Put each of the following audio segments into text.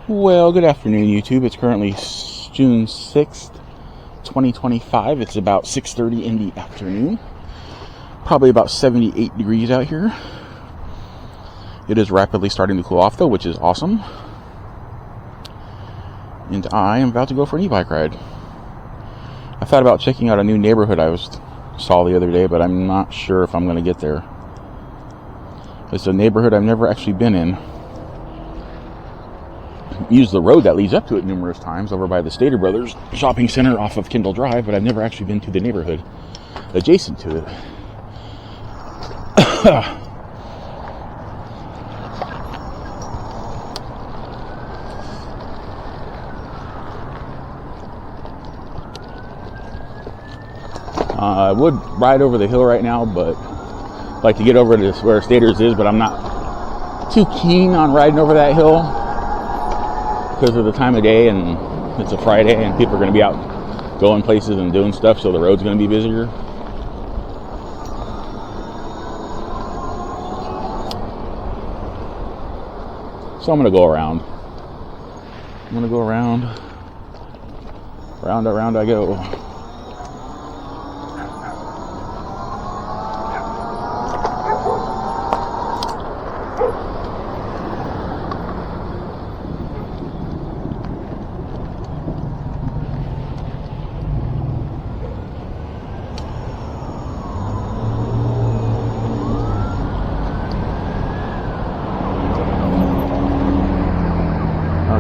Well, good afternoon, YouTube. It's currently June 6th, 2025. It's about 6:30 in the afternoon. Probably about 78 degrees out here. It is rapidly starting to cool off, though, which is awesome. And I am about to go for an e-bike ride. I thought about checking out a new neighborhood I saw the other day, but I'm not sure if I'm going to get there. It's a neighborhood I've never actually been in. Used the road that leads up to it numerous times over by the Stater Brothers shopping center off of Kendall Drive, but I've never actually been to the neighborhood adjacent to it. I would ride over the hill right now, but I'd like to get over to where Stater's is, but I'm not too keen on riding over that hill because of the time of day, and it's a Friday and people are going to be out going places and doing stuff, so the road's going to be busier. So I'm going to go around. I'm going to go around. Round I go.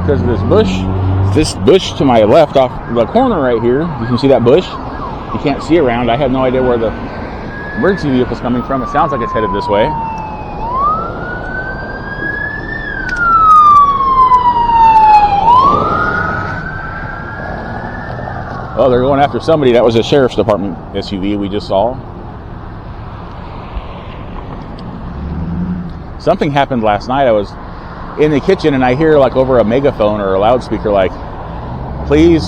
Because of this bush to my left off the corner right here, you can see that bush. You can't see around. I have no idea where the emergency vehicle's coming from. It sounds like it's headed this way. Oh, they're going after somebody. That was a sheriff's department SUV we just saw. Something happened last night. I was in the kitchen and I hear like over a megaphone or a loudspeaker like, please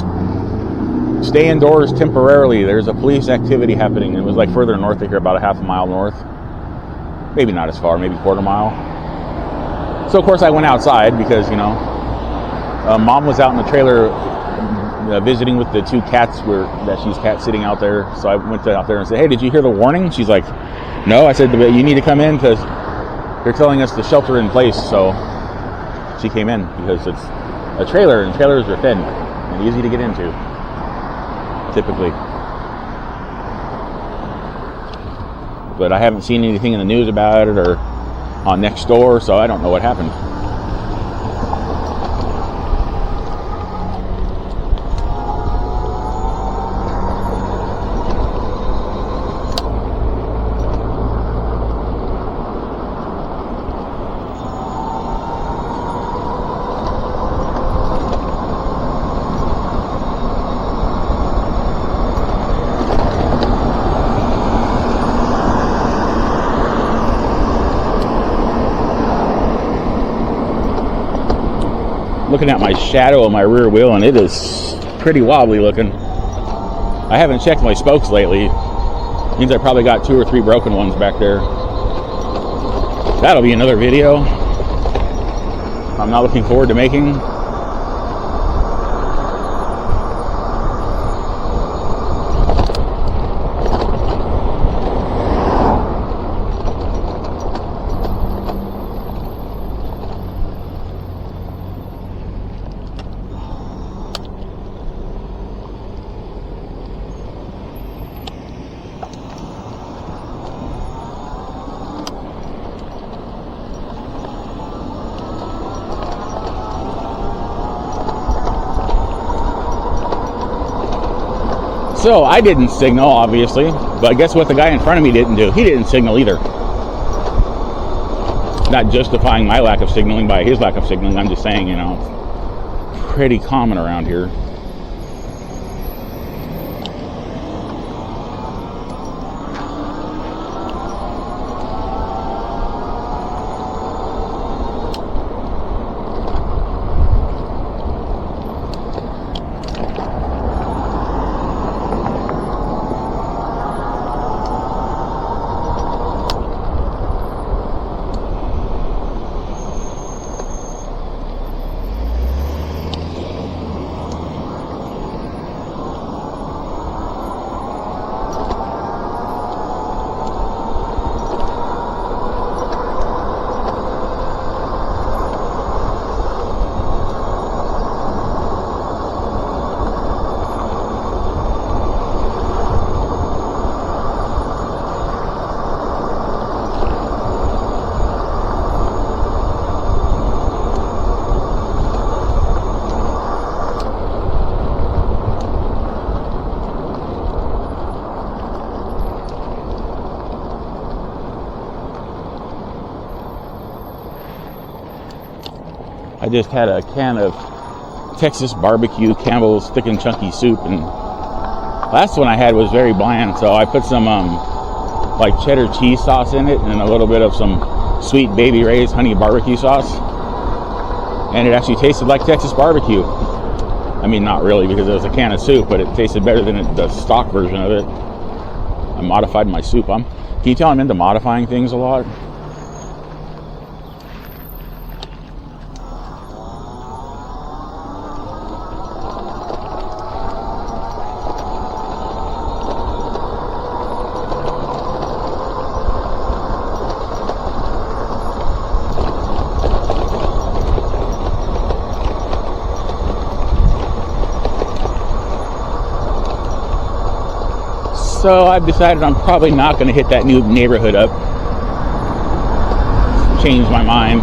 stay indoors temporarily, there's a police activity happening. It was like further north of here, about a half a mile north, maybe not as far, maybe quarter mile. So of course I went outside because, you know, mom was out in the trailer visiting with the two cats that she's cat sitting out there. So I went out there and said, hey, did you hear the warning? She's like, no. I said, you need to come in because they're telling us to shelter in place. So she came in because it's a trailer, and trailers are thin and easy to get into, typically. But I haven't seen anything in the news about it or on Nextdoor, so I don't know what happened. Looking at my shadow on my rear wheel, and it is pretty wobbly looking. I haven't checked my spokes lately. Means I probably got 2 or 3 broken ones back there. That'll be another video I'm not looking forward to making. So I didn't signal, obviously, but guess what the guy in front of me didn't do? He didn't signal either. Not justifying my lack of signaling by his lack of signaling. I'm just saying, you know, it's pretty common around here. I just had a can of Texas barbecue Campbell's thick and chunky soup, and last one I had was very bland, so I put some like cheddar cheese sauce in it and a little bit of some sweet Baby Ray's honey barbecue sauce, and it actually tasted like Texas barbecue. I mean, not really, because it was a can of soup, but it tasted better than the stock version of it. I modified my soup. Can you tell I'm into modifying things a lot? So I've decided I'm probably not going to hit that new neighborhood up. Changed my mind.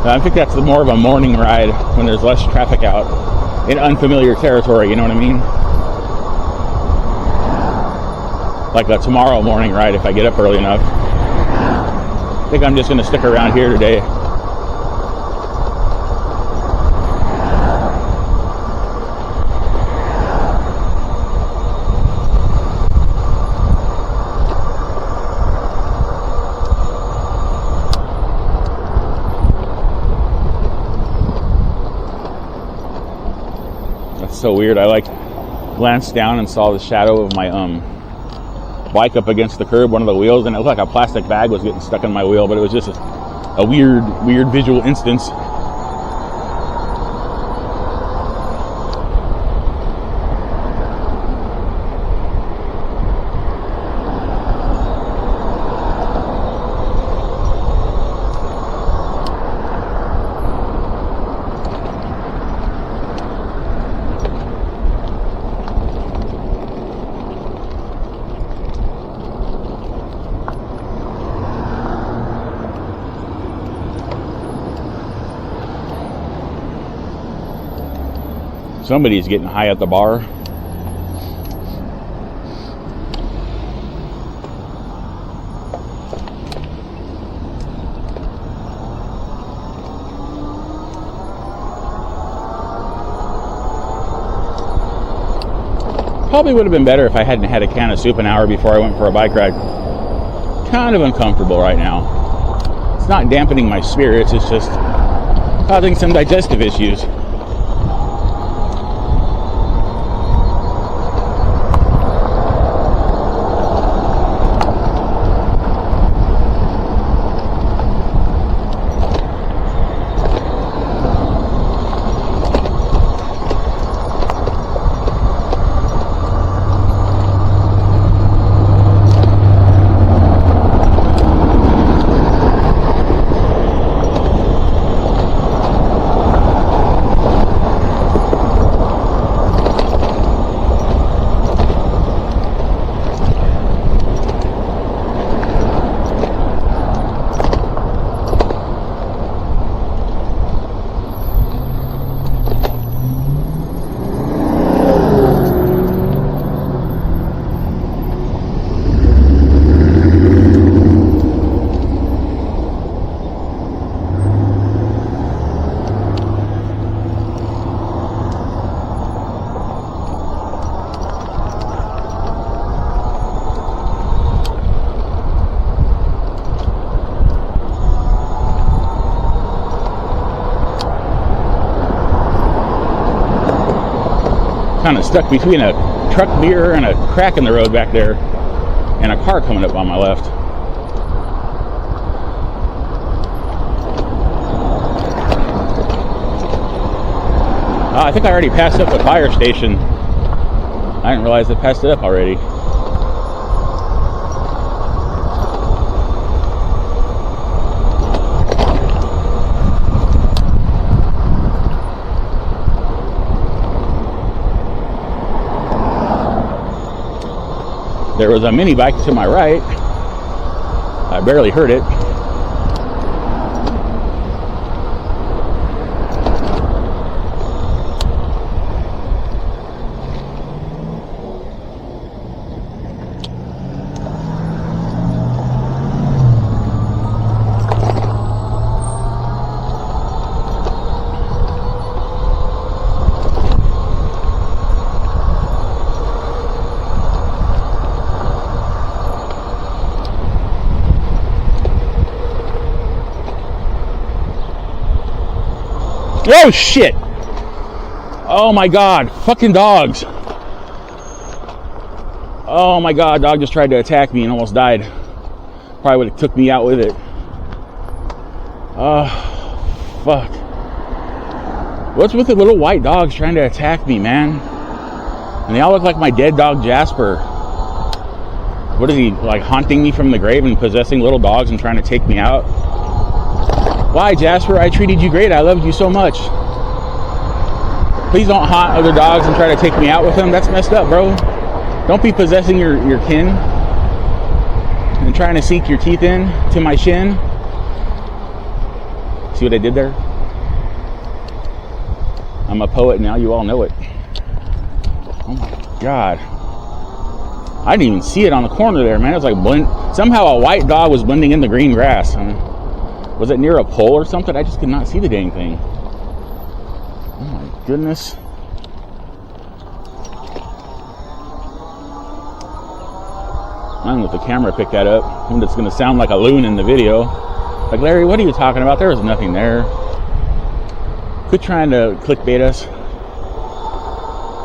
I think that's more of a morning ride when there's less traffic out in unfamiliar territory, you know what I mean? Like a tomorrow morning ride if I get up early enough. I think I'm just going to stick around here today. So weird. I glanced down and saw the shadow of my bike up against the curb, one of the wheels, and it looked like a plastic bag was getting stuck in my wheel, but it was just a weird visual instance. Somebody's getting high at the bar. Probably would have been better if I hadn't had a can of soup an hour before I went for a bike ride. Kind of uncomfortable right now. It's not dampening my spirits, it's just causing some digestive issues. Kind of stuck between a truck mirror and a crack in the road back there, and a car coming up on my left. I think I already passed up the fire station. I didn't realize I passed it up already. There was a mini bike to my right. I barely heard it. Whoa, shit. Oh my God, fucking dogs. Oh my God, dog just tried to attack me and almost died. Probably would have took me out with it. Oh, fuck. What's with the little white dogs trying to attack me, man? And they all look like my dead dog, Jasper. What is he, like haunting me from the grave and possessing little dogs and trying to take me out? Why, Jasper? I treated you great. I loved you so much. Please don't haunt other dogs and try to take me out with them. That's messed up, bro. Don't be possessing your kin and trying to sink your teeth in to my shin. See what I did there? I'm a poet now. You all know it. Oh my God. I didn't even see it on the corner there, man. It was like somehow a white dog was blending in the green grass. Was it near a pole or something? I just could not see the dang thing. Oh my goodness. I don't know if the camera picked that up. And it's going to sound like a loon in the video. Like, Larry, what are you talking about? There was nothing there. Quit trying to clickbait us.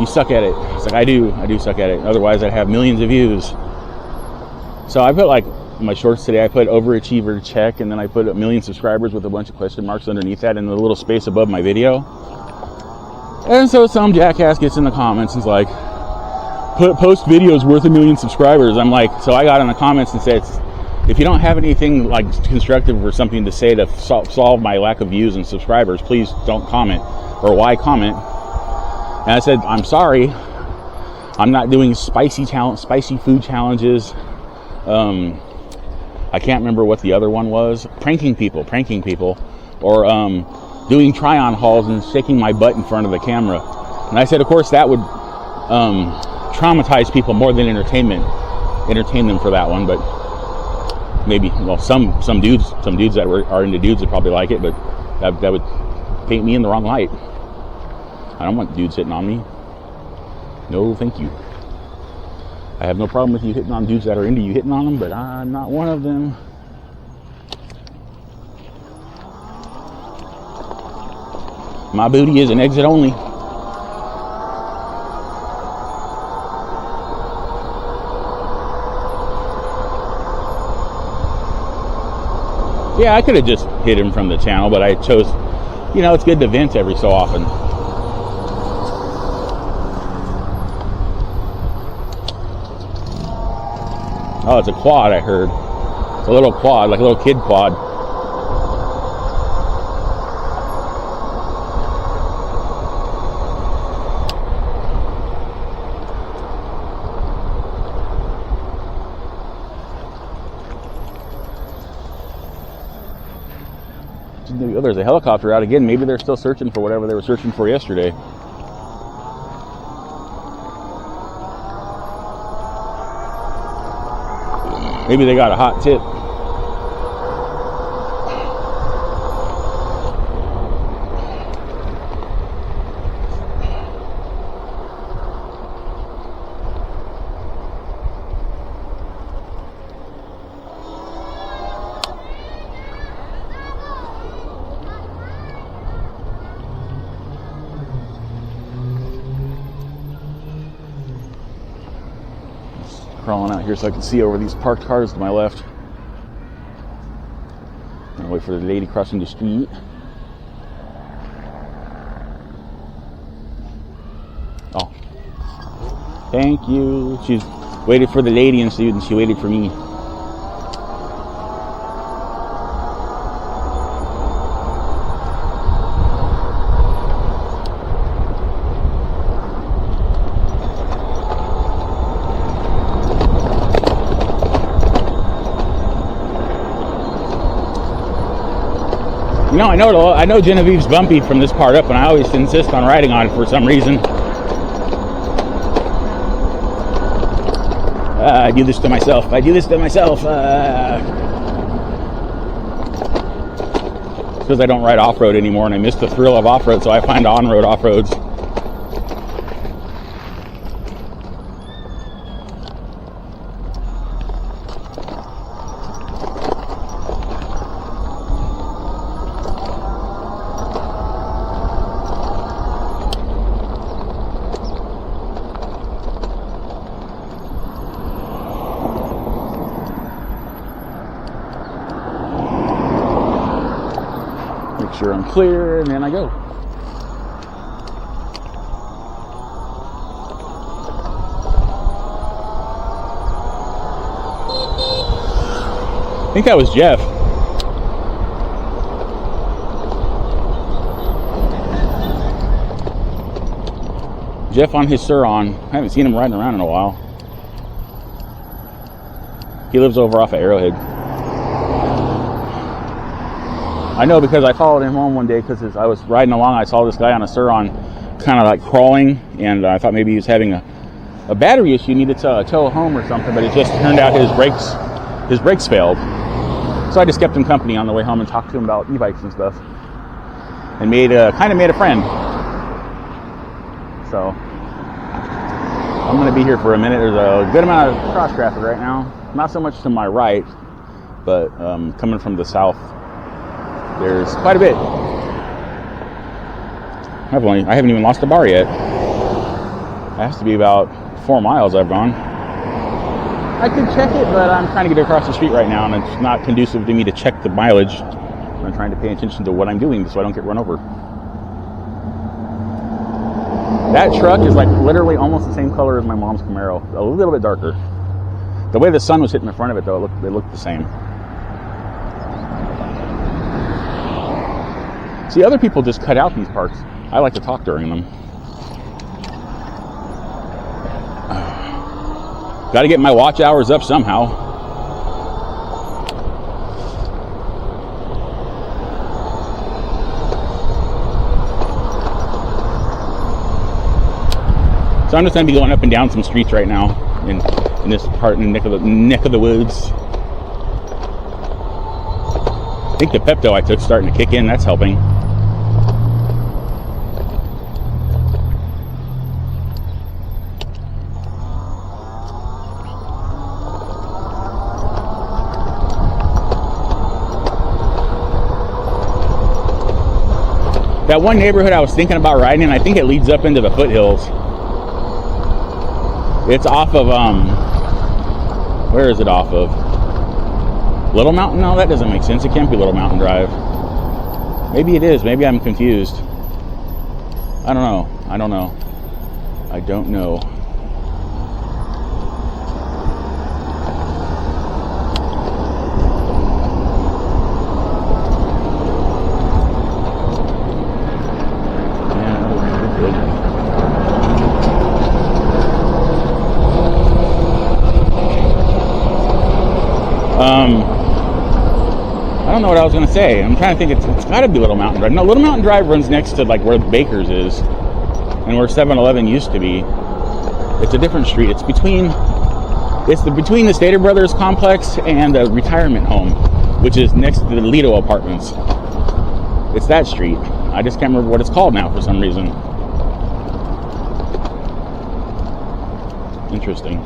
You suck at it. It's like, I do suck at it. Otherwise, I'd have millions of views. So I put like my shorts today, I put overachiever check, and then I put 1 million subscribers with a bunch of question marks underneath that in the little space above my video. And so some jackass gets in the comments and is like, post videos worth 1 million subscribers. I'm like, so I got in the comments and said, if you don't have anything like constructive or something to say to solve my lack of views and subscribers, please don't comment. Or why comment? And I said, I'm sorry, I'm not doing spicy food challenges. I can't remember what the other one was. Pranking people, or doing try-on hauls and shaking my butt in front of the camera. And I said, of course, that would traumatize people more than entertain them for that one. But maybe, well, some dudes that are into dudes would probably like it, but that would paint me in the wrong light. I don't want dudes hitting on me. No, thank you. I have no problem with you hitting on dudes that are into you hitting on them, but I'm not one of them. My booty is an exit only. Yeah, I could have just hit him from the channel, but I chose, it's good to vent every so often. Oh, it's a quad, I heard. It's a little quad, like a little kid quad. Oh, there's a helicopter out again. Maybe they're still searching for whatever they were searching for yesterday. Maybe they got a hot tip. Crawling out here so I can see over these parked cars to my left. I'll wait for the lady crossing the street. Oh, thank you. She's waited for the lady and she waited for me. I know Genevieve's bumpy from this part up, and I always insist on riding on it for some reason. I do this to myself. Because I don't ride off-road anymore, and I miss the thrill of off-road, so I find on-road off-roads. sure I'm clear, and then I go. I think that was Jeff. Jeff on his Suron. I haven't seen him riding around in a while. He lives over off of Arrowhead. I know because I followed him home one day because I was riding along. I saw this guy on a Suron kind of like crawling, and I thought maybe he was having a battery issue, needed to tow home or something, but it just turned out his brakes failed. So I just kept him company on the way home and talked to him about e-bikes and stuff, and kind of made a friend. So I'm going to be here for a minute. There's a good amount of cross traffic right now. Not so much to my right, but coming from the south, there's quite a bit. I haven't even lost a bar yet. It has to be about 4 miles I've gone. I could check it, but I'm trying to get across the street right now, and it's not conducive to me to check the mileage. I'm trying to pay attention to what I'm doing so I don't get run over. That truck is like literally almost the same color as my mom's Camaro, a little bit darker. The way the sun was hitting the front of it, though, they looked the same. See, other people just cut out these parts. I like to talk during them. Got to get my watch hours up somehow. So I'm just going to be going up and down some streets right now in this part, in the neck of the woods. I think the Pepto I took starting to kick in. That's helping. That one neighborhood I was thinking about riding in, I think it leads up into the foothills. It's off of, where is it off of? Little Mountain? No, that doesn't make sense. It can't be Little Mountain Drive. Maybe it is. Maybe I'm confused. I don't know. I don't know. I don't know what I was going to say. I'm trying to think. It's got to be Little Mountain Drive. No, Little Mountain Drive runs next to like where Baker's is and where 7-Eleven used to be. It's a different street. It's between the Stater Brothers complex and the retirement home, which is next to the Lido Apartments. It's that street. I just can't remember what it's called now for some reason. Interesting.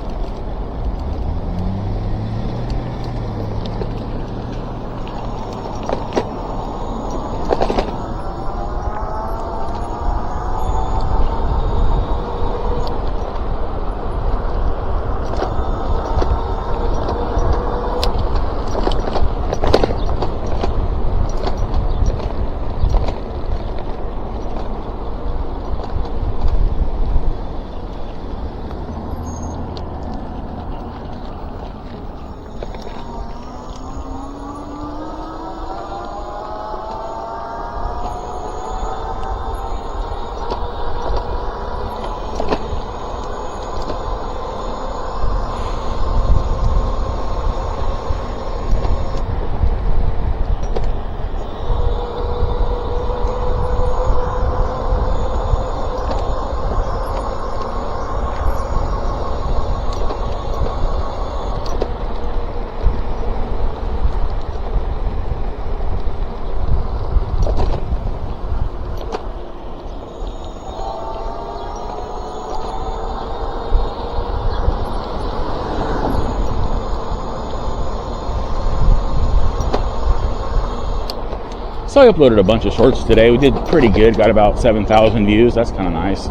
So I uploaded a bunch of shorts today. We did pretty good, got about 7,000 views. That's kind of nice.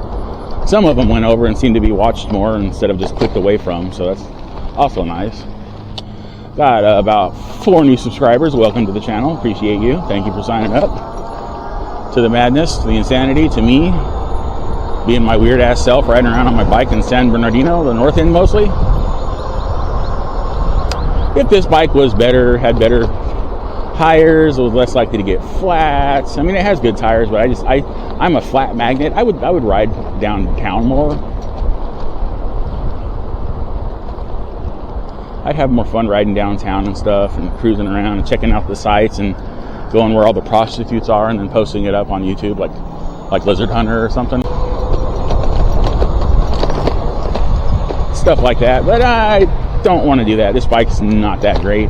Some of them went over and seemed to be watched more instead of just clicked away from, so that's also nice. Got about 4 new subscribers. Welcome to the channel. Appreciate you. Thank you for signing up. to the madness, to the insanity, to me being my weird ass self riding around on my bike in San Bernardino, the north end mostly. If this bike was better, had better tires, it was less likely to get flats. I mean, it has good tires, but I'm a flat magnet. I would ride downtown more. I'd have more fun riding downtown and stuff, and cruising around and checking out the sites and going where all the prostitutes are, and then posting it up on YouTube like Lizard Hunter or something. Stuff like that. But I don't want to do that. This bike's not that great.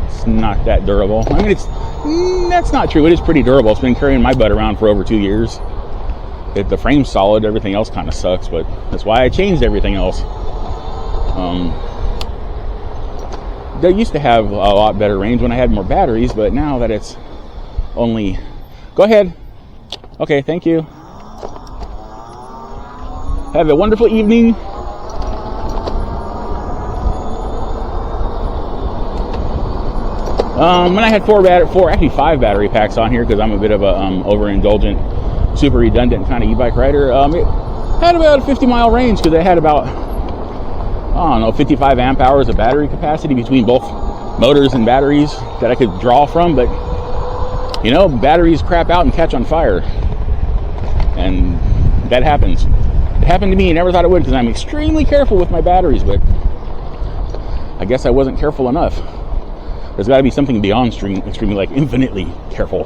It's not that durable. I mean, that's not true. It is pretty durable. It's been carrying my butt around for over 2 years. The frame's solid. Everything else kind of sucks, but that's why I changed everything else. They used to have a lot better range when I had more batteries, but now that it's only... Go ahead. Okay, thank you. Have a wonderful evening. When I had actually 5 battery packs on here, because I'm a bit of a overindulgent, super redundant kind of e-bike rider, it had about a 50-mile range, because it had about, I don't know, 55 amp hours of battery capacity between both motors and batteries that I could draw from. But you know, batteries crap out and catch on fire, and that happens. It happened to me. I never thought it would, because I'm extremely careful with my batteries, but I guess I wasn't careful enough. There's got to be something beyond extremely, like infinitely careful.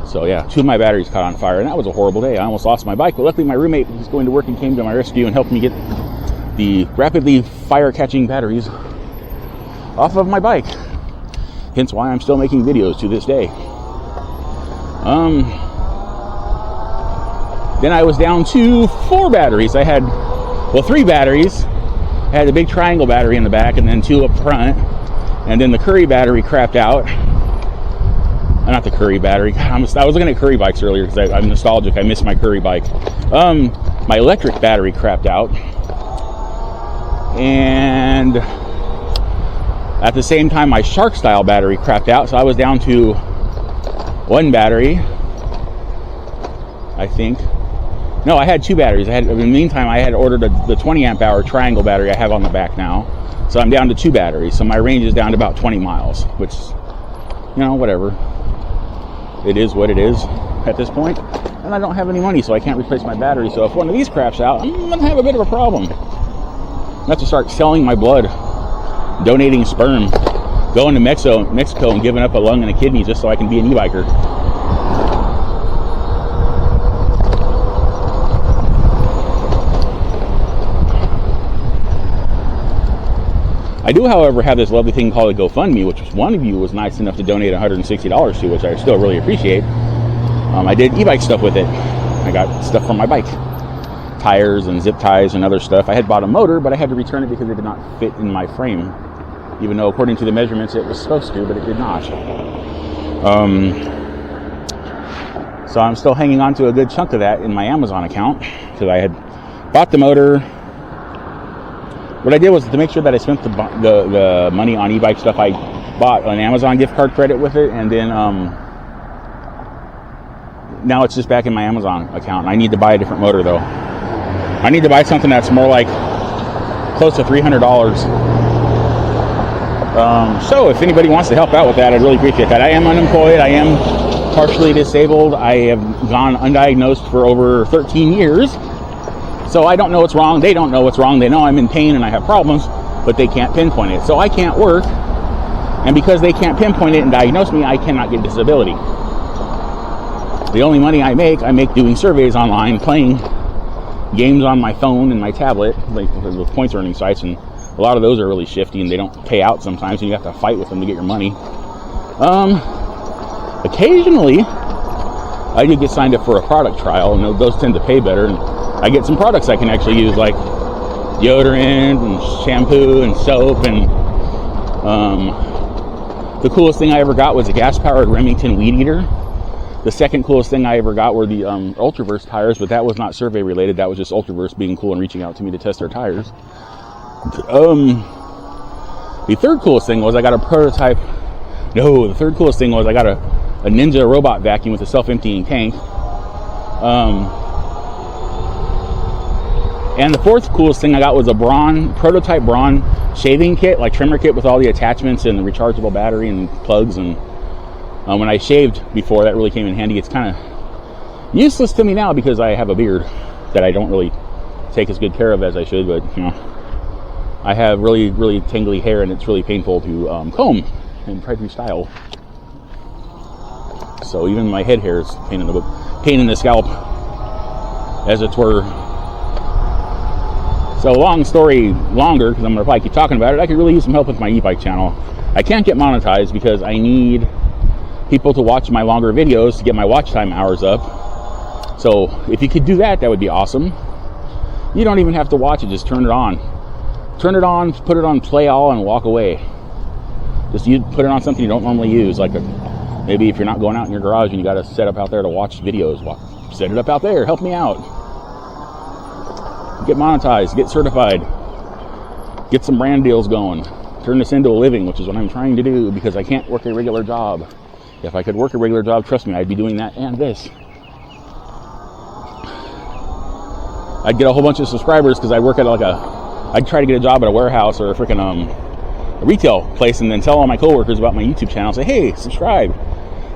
So yeah, 2 of my batteries caught on fire, and that was a horrible day. I almost lost my bike, but luckily my roommate was going to work and came to my rescue and helped me get the rapidly fire-catching batteries off of my bike. Hence why I'm still making videos to this day. Then I was down to 4 batteries. I had, 3 batteries. I had the big triangle battery in the back, and then 2 up front. And then the Curry battery crapped out. Not the Curry battery. I was looking at Curry bikes earlier because I'm nostalgic. I miss my Curry bike. My electric battery crapped out. And at the same time, my Shark style battery crapped out. So I was down to 1 battery, I think. No, I had 2 batteries. In the meantime, I had ordered the 20 amp hour triangle battery I have on the back now. So I'm down to 2 batteries. So my range is down to about 20 miles, which, you know, whatever. It is what it is at this point. And I don't have any money, so I can't replace my battery. So if one of these craps out, I'm going to have a bit of a problem. I have to start selling my blood, donating sperm, going to Mexico and giving up a lung and a kidney just so I can be an e-biker. I do, however, have this lovely thing called a GoFundMe, which one of you was nice enough to donate $160 to, which I still really appreciate. I did e-bike stuff with it. I got stuff from my bike. Tires and zip ties and other stuff. I had bought a motor, but I had to return it because it did not fit in my frame. Even though, according to the measurements, it was supposed to, but it did not. So I'm still hanging on to a good chunk of that in my Amazon account, because I had bought the motor. What I did was, to make sure that I spent the money on e-bike stuff, I bought an Amazon gift card credit with it, and then now it's just back in my Amazon account. I need to buy a different motor, though. I need to buy something that's more like close to $300. So if anybody wants to help out with that, I'd really appreciate that. I am unemployed. I am partially disabled. I have gone undiagnosed for over 13 years. So I don't know what's wrong. They don't know what's wrong. They know I'm in pain and I have problems, but they can't pinpoint it. So I can't work. And because they can't pinpoint it and diagnose me, I cannot get disability. The only money I make doing surveys online, playing games on my phone and my tablet, like with points earning sites, and a lot of those are really shifty and they don't pay out sometimes, and you have to fight with them to get your money. Occasionally, I do get signed up for a product trial, and those tend to pay better, and I get some products I can actually use, like deodorant and shampoo and soap, and the coolest thing I ever got was a gas-powered Remington weed eater. The second coolest thing I ever got were the Ultraverse tires, but that was not survey related. That was just Ultraverse being cool and reaching out to me to test their tires. The third coolest thing was I got a prototype. No, the third coolest thing was I got a a Ninja robot vacuum with a self-emptying tank. And the fourth coolest thing I got was a prototype Braun shaving kit, like trimmer kit with all the attachments and the rechargeable battery and plugs. And when I shaved before, that really came in handy. It's kind of useless to me now because I have a beard that I don't really take as good care of as I should. But you know, I have really, really tangly hair, and it's really painful to comb and try to style. So even my head hair is pain in the scalp, as it were. So long story longer, because I'm going to probably keep talking about it, I could really use some help with my e-bike channel. I can't get monetized because I need people to watch my longer videos to get my watch time hours up. So if you could do that, that would be awesome. You don't even have to watch it, just turn it on. Turn it on, put it on play all, and walk away. Just put it on something you don't normally use, like maybe if you're not going out in your garage and you got a setup out there to watch videos, set it up out there, help me out. Get monetized, get certified, get some brand deals going, turn this into a living, which is what I'm trying to do because I can't work a regular job. If I could work a regular job, trust me, I'd be doing that and this. I'd get a whole bunch of subscribers because I work at I'd try to get a job at a warehouse or a freaking a retail place and then tell all my coworkers about my YouTube channel, say, hey, subscribe.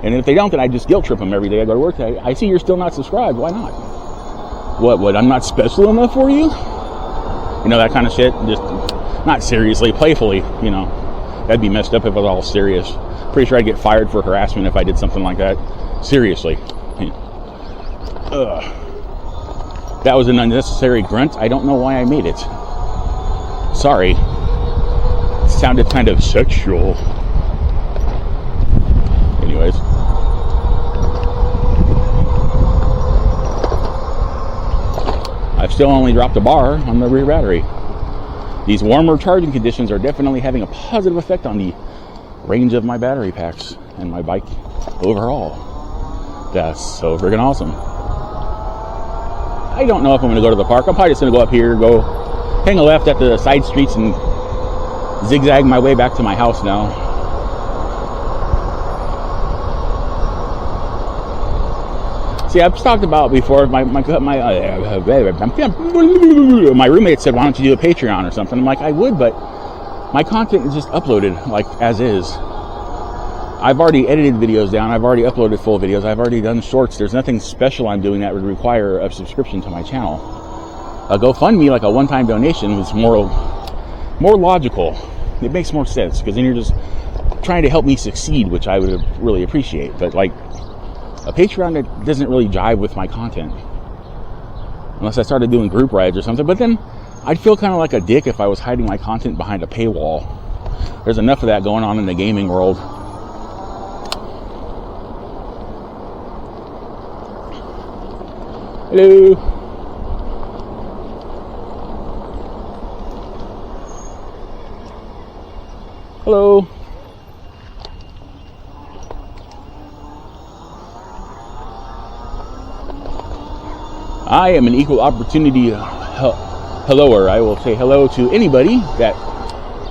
And if they don't, then I just guilt trip them every day I go to work. I see you're still not subscribed, why not? What, I'm not special enough for you? You know, that kind of shit. Just not seriously, playfully, you know. That'd be messed up if it was all serious. Pretty sure I'd get fired for harassment if I did something like that. Seriously. That was an unnecessary grunt. I don't know why I made it. Sorry. It sounded kind of sexual. Anyways. I've still only dropped a bar on the rear battery. These warmer charging conditions are definitely having a positive effect on the range of my battery packs and my bike overall. That's so friggin' awesome. I don't know if I'm going to go to the park. I'm probably just going to go up here, go hang a left at the side streets and zigzag my way back to my house now. See, I've talked about before, my roommate said, why don't you do a Patreon or something? I'm like, I would, but my content is just uploaded, like, as is. I've already edited videos down. I've already uploaded full videos. I've already done shorts. There's nothing special I'm doing that would require a subscription to my channel. A GoFundMe, like a one-time donation, is more logical. It makes more sense, because then you're just trying to help me succeed, which I would really appreciate. But, like, a Patreon that doesn't really jive with my content. Unless I started doing group rides or something. But then I'd feel kind of like a dick if I was hiding my content behind a paywall. There's enough of that going on in the gaming world. Hello. Hello. I am an equal opportunity helloer. I will say hello to anybody that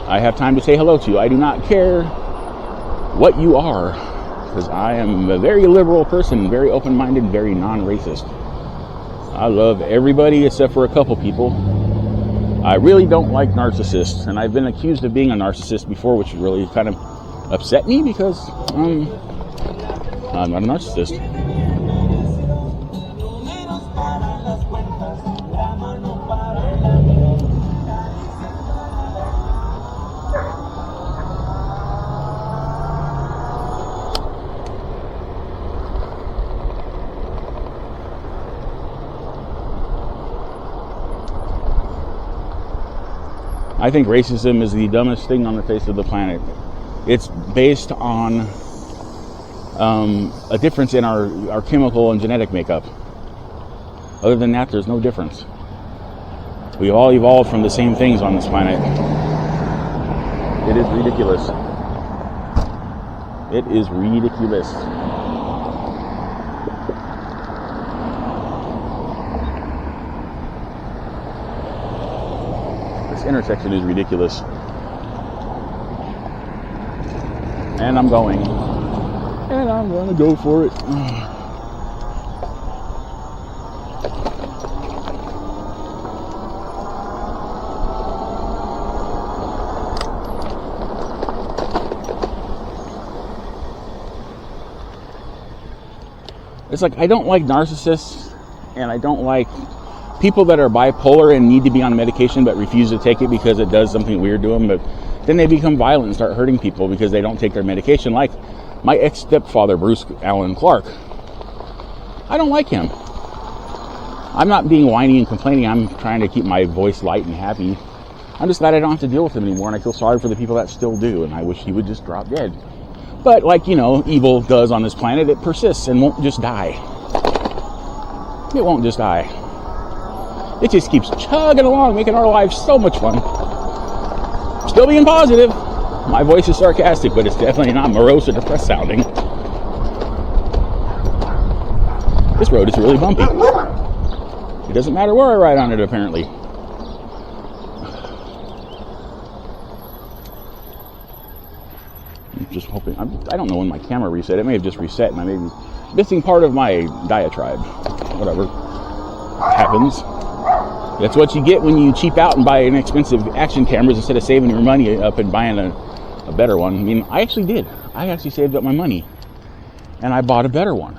I have time to say hello to. I do not care what you are, because I am a very liberal person, very open-minded, very non-racist. I love everybody except for a couple people. I really don't like narcissists, and I've been accused of being a narcissist before, which really kind of upset me because I'm not a narcissist. I think racism is the dumbest thing on the face of the planet. It's based on a difference in our chemical and genetic makeup. Other than that, there's no difference. We all evolved from the same things on this planet. It is ridiculous. It is ridiculous. This intersection is ridiculous. And I'm going. And I'm gonna go for it. It's like, I don't like narcissists, and I don't like people that are bipolar and need to be on medication but refuse to take it because it does something weird to them, but then they become violent and start hurting people because they don't take their medication, like my ex-stepfather, Bruce Allen Clark. I don't like him. I'm not being whiny and complaining. I'm trying to keep my voice light and happy. I'm just glad I don't have to deal with him anymore, and I feel sorry for the people that still do, and I wish he would just drop dead. But like, you know, evil does on this planet, it persists and won't just die. It won't just die. It just keeps chugging along, making our lives so much fun. Still being positive. My voice is sarcastic, but it's definitely not morose or depressed sounding. This road is really bumpy. It doesn't matter where I ride on it, apparently. I'm just hoping. I don't know when my camera reset. It may have just reset, and I may be missing part of my diatribe. Whatever. Happens. That's what you get when you cheap out and buy inexpensive action cameras instead of saving your money up and buying a better one. I mean, I actually did. I actually saved up my money, and I bought a better one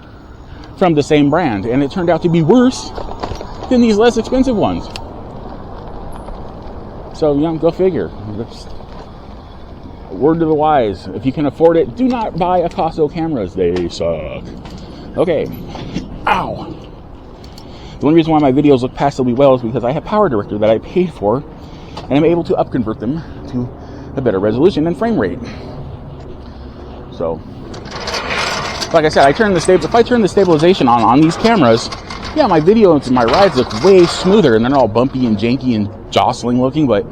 from the same brand, and it turned out to be worse than these less expensive ones. So, you know, go figure. Word to the wise, if you can afford it, do not buy Akaso cameras. They suck. Okay. Ow. The only reason why my videos look passably well is because I have Power Director that I paid for, and I'm able to upconvert them to a better resolution and frame rate. So, like I said, if I turn the stabilization on these cameras, yeah, my videos and my rides look way smoother, and they're all bumpy and janky and jostling looking, but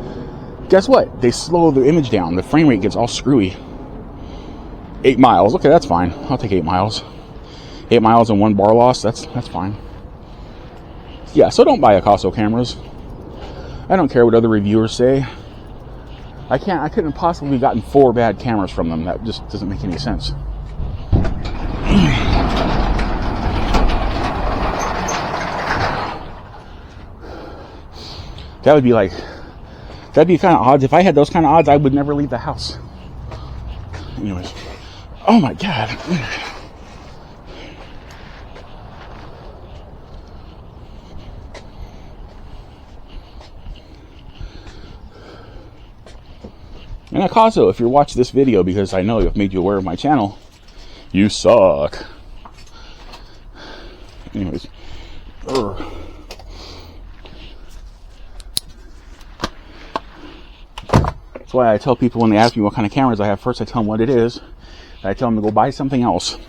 guess what? They slow the image down. The frame rate gets all screwy. 8 miles. Okay, that's fine. I'll take 8 miles. 8 miles and 1 bar loss. That's fine. Yeah, so don't buy Akaso cameras. I don't care what other reviewers say. I couldn't possibly have gotten 4 bad cameras from them. That just doesn't make any sense. That'd be kind of odds. If I had those kind of odds, I would never leave the house. Anyways. Oh my God. And Akaso, if you're watching this video, because I know I've made you aware of my channel, you suck. Anyways. That's why I tell people when they ask me what kind of cameras I have, first I tell them what it is, and I tell them to go buy something else.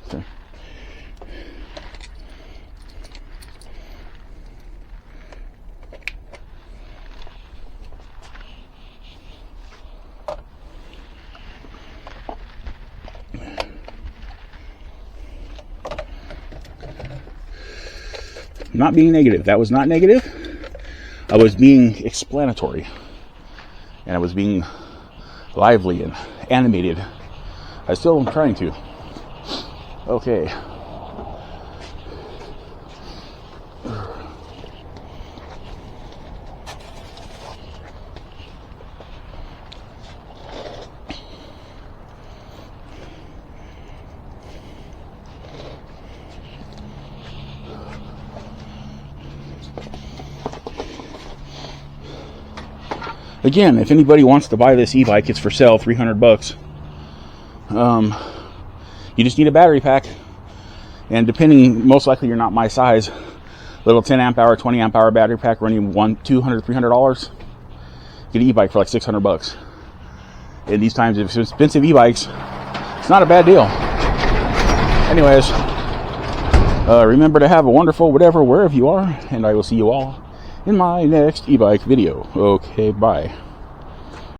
Okay. Not being negative. That was not negative. I was being explanatory. And I was being lively and animated. I still am trying to. Okay. Again, if anybody wants to buy this e-bike, it's for sale, $300. You just need a battery pack, and depending, most likely you're not my size, little 10 amp hour, 20 amp hour battery pack running $200, $300. Get an e-bike for like $600. In these times of expensive e-bikes, it's not a bad deal. Anyways, remember to have a wonderful whatever, wherever you are, and I will see you all in my next e-bike video. Okay, bye.